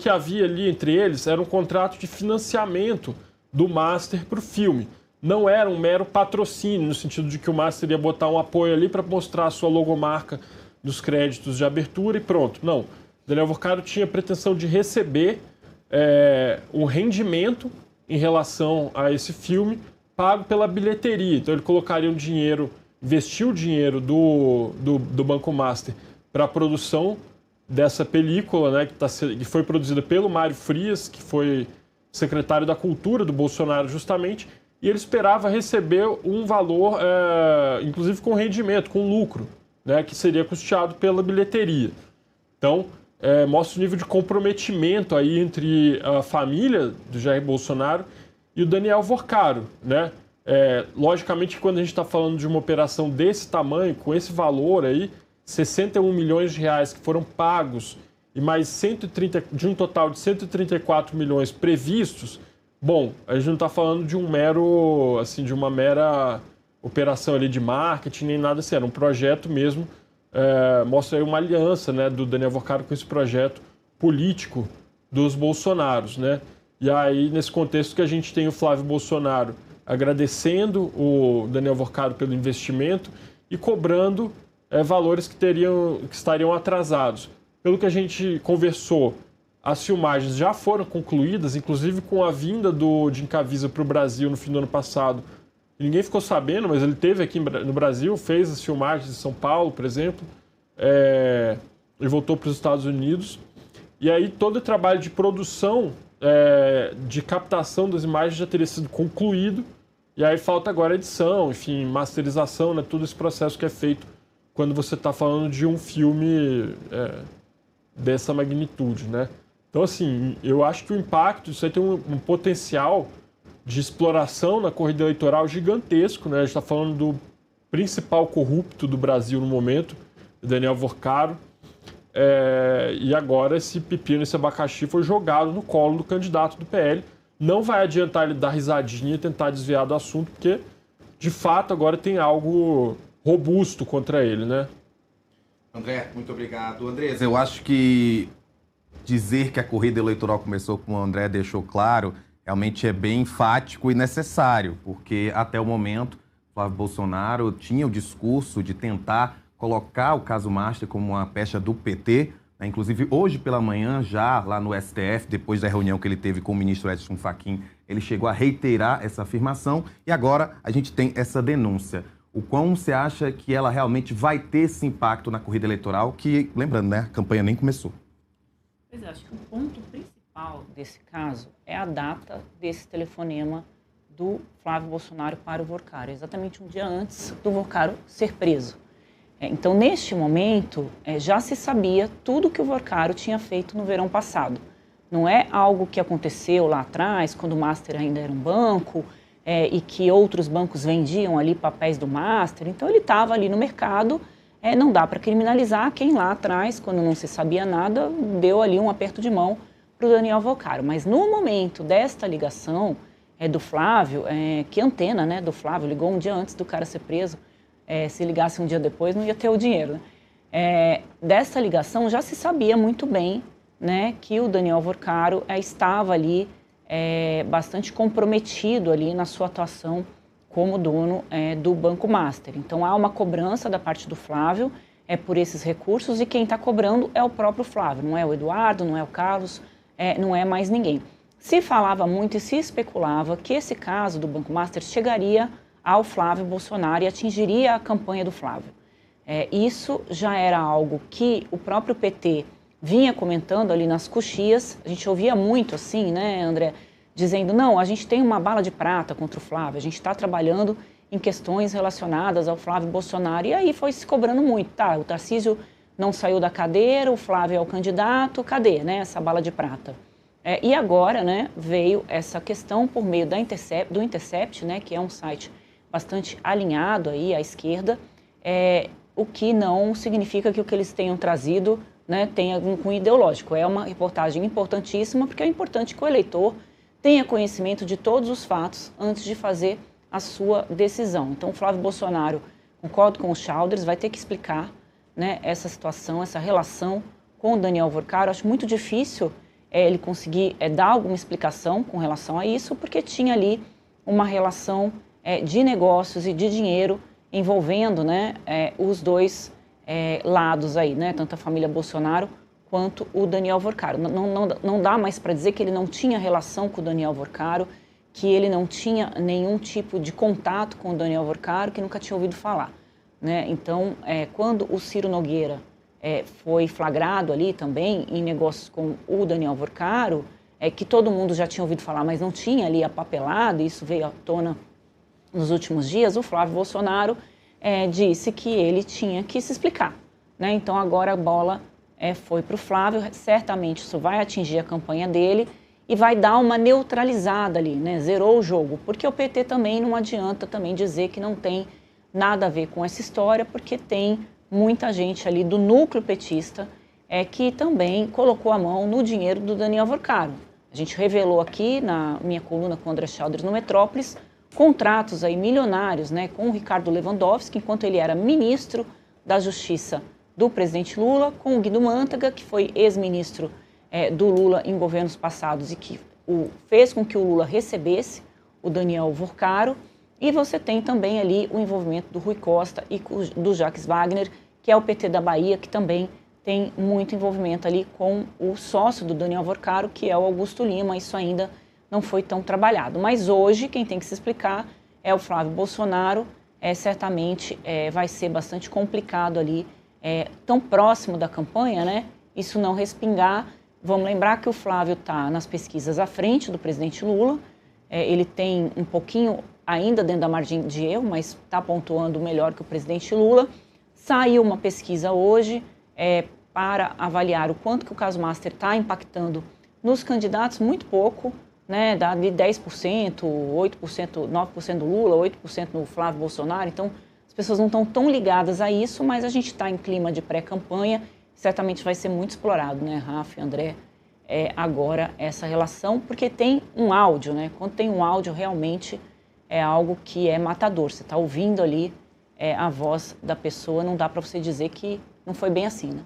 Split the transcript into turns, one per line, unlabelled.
que havia ali entre eles era um contrato de financiamento do Master para o filme. Não era um mero patrocínio, no sentido de que o Master ia botar um apoio ali para mostrar a sua logomarca nos créditos de abertura e pronto. Não. Daniel Vorcaro tinha a pretensão de receber um rendimento em relação a esse filme pago pela bilheteria. Então ele colocaria um dinheiro, investiu o dinheiro do Banco Master para a produção dessa película, né, que foi produzida pelo Mário Frias, que foi secretário da Cultura do Bolsonaro justamente, e ele esperava receber um valor, inclusive com rendimento, com lucro, né, que seria custeado pela bilheteria. Então, mostra o nível de comprometimento aí entre a família do Jair Bolsonaro e o Daniel Vorcaro, né? Logicamente, quando a gente está falando de uma operação desse tamanho, com esse valor aí, 61 milhões de reais que foram pagos e mais 130, de um total de 134 milhões previstos, bom, a gente não está falando de de uma mera operação ali de marketing, nem nada assim, era um projeto mesmo, mostra aí uma aliança, né, do Daniel Vorcaro com esse projeto político dos Bolsonaros, né? E aí, nesse contexto que a gente tem o Flávio Bolsonaro agradecendo o Daniel Vorcaro pelo investimento e cobrando valores que estariam atrasados. Pelo que a gente conversou, as filmagens já foram concluídas, inclusive com a vinda do Jim Caviezel para o Brasil no fim do ano passado. Ninguém ficou sabendo, mas ele esteve aqui no Brasil, fez as filmagens em São Paulo, por exemplo, e voltou para os Estados Unidos. E aí todo o trabalho de produção, de captação das imagens já teria sido concluído, e aí falta agora a edição, enfim, masterização, né, todo esse processo que é feito quando você está falando de um filme dessa magnitude, né? Então, assim, eu acho que o impacto, isso aí tem um potencial de exploração na corrida eleitoral gigantesco, né? A gente está falando do principal corrupto do Brasil no momento, Daniel Vorcaro, e agora esse pepino, esse abacaxi foi jogado no colo do candidato do PL. Não vai adiantar ele dar risadinha e tentar desviar do assunto, porque, de fato, agora tem algo robusto contra ele, né?
André, muito obrigado. Andrés, eu acho que dizer que a corrida eleitoral começou, como o André deixou claro, realmente é bem enfático e necessário, porque até o momento Flávio Bolsonaro tinha o discurso de tentar colocar o caso Master como uma pecha do PT, né? Inclusive hoje pela manhã, já lá no STF, depois da reunião que ele teve com o ministro Edson Fachin, ele chegou a reiterar essa afirmação e agora a gente tem essa denúncia. O quão você acha que ela realmente vai ter esse impacto na corrida eleitoral, que, lembrando, né, a campanha nem começou?
Pois é, acho que o ponto principal desse caso é a data desse telefonema do Flávio Bolsonaro para o Vorcaro, exatamente um dia antes do Vorcaro ser preso. Então, neste momento, já se sabia tudo que o Vorcaro tinha feito no verão passado. Não é algo que aconteceu lá atrás, quando o Master ainda era um banco, e que outros bancos vendiam ali papéis do Master. Então, ele estava ali no mercado. Não dá para criminalizar quem lá atrás, quando não se sabia nada, deu ali um aperto de mão para o Daniel Vorcaro. Mas no momento desta ligação do Flávio, que antena, né, do Flávio ligou um dia antes do cara ser preso, se ligasse um dia depois não ia ter o dinheiro, né? Dessa ligação já se sabia muito bem, né, que o Daniel Vorcaro estava ali bastante comprometido ali na sua atuação como dono do Banco Master. Então, há uma cobrança da parte do Flávio por esses recursos e quem está cobrando é o próprio Flávio, não é o Eduardo, não é o Carlos, não é mais ninguém. Se falava muito e se especulava que esse caso do Banco Master chegaria ao Flávio Bolsonaro e atingiria a campanha do Flávio. Isso já era algo que o próprio PT vinha comentando ali nas coxias. A gente ouvia muito assim, né, André, dizendo, não, a gente tem uma bala de prata contra o Flávio, a gente está trabalhando em questões relacionadas ao Flávio Bolsonaro. E aí foi se cobrando muito, tá, o Tarcísio não saiu da cadeira, o Flávio é o candidato, cadê, né, essa bala de prata? E agora, né, veio essa questão por meio do Intercept, né, que é um site bastante alinhado aí à esquerda, o que não significa que o que eles tenham trazido, né, tenha um cunho ideológico. É uma reportagem importantíssima, porque é importante que o eleitor tenha conhecimento de todos os fatos antes de fazer a sua decisão. Então, o Flávio Bolsonaro, concordo com o Childers, vai ter que explicar, né, essa situação, essa relação com o Daniel Vorcaro. Acho muito difícil ele conseguir dar alguma explicação com relação a isso, porque tinha ali uma relação de negócios e de dinheiro envolvendo, né, os dois lados aí, né, tanto a família Bolsonaro quanto o Daniel Vorcaro. Não dá mais para dizer que ele não tinha relação com o Daniel Vorcaro, que ele não tinha nenhum tipo de contato com o Daniel Vorcaro, que nunca tinha ouvido falar, né? Então, quando o Ciro Nogueira foi flagrado ali também em negócios com o Daniel Vorcaro, que todo mundo já tinha ouvido falar, mas não tinha ali a papelada, isso veio à tona nos últimos dias, o Flávio Bolsonaro disse que ele tinha que se explicar, né? Então agora a bola foi para o Flávio, certamente isso vai atingir a campanha dele e vai dar uma neutralizada ali, né? Zerou o jogo, porque o PT também não adianta também dizer que não tem nada a ver com essa história, porque tem muita gente ali do núcleo petista que também colocou a mão no dinheiro do Daniel Vorcaro. A gente revelou aqui na minha coluna com o André Childers no Metrópolis contratos aí milionários, né, com o Ricardo Lewandowski, enquanto ele era ministro da Justiça do presidente Lula, com o Guido Mantega, que foi ex-ministro do Lula em governos passados e que fez com que o Lula recebesse o Daniel Vorcaro. E você tem também ali o envolvimento do Rui Costa e do Jacques Wagner, que é o PT da Bahia, que também tem muito envolvimento ali com o sócio do Daniel Vorcaro, que é o Augusto Lima. Isso ainda não foi tão trabalhado. Mas hoje, quem tem que se explicar é o Flávio Bolsonaro. Certamente vai ser bastante complicado ali, tão próximo da campanha, né? Isso não respingar. Vamos lembrar que o Flávio está nas pesquisas à frente do presidente Lula. Ele tem um pouquinho ainda dentro da margem de erro, mas está pontuando melhor que o presidente Lula. Saiu uma pesquisa hoje para avaliar o quanto que o caso Master está impactando nos candidatos, muito pouco, né, de 10%, 8%, 9% do Lula, 8% no Flávio Bolsonaro. Então, as pessoas não estão tão ligadas a isso, mas a gente está em clima de pré-campanha, certamente vai ser muito explorado, né, Rafa e André, agora essa relação, porque tem um áudio, né? Quando tem um áudio, realmente é algo que é matador. Você está ouvindo ali a voz da pessoa, não dá para você dizer que não foi bem assim, né?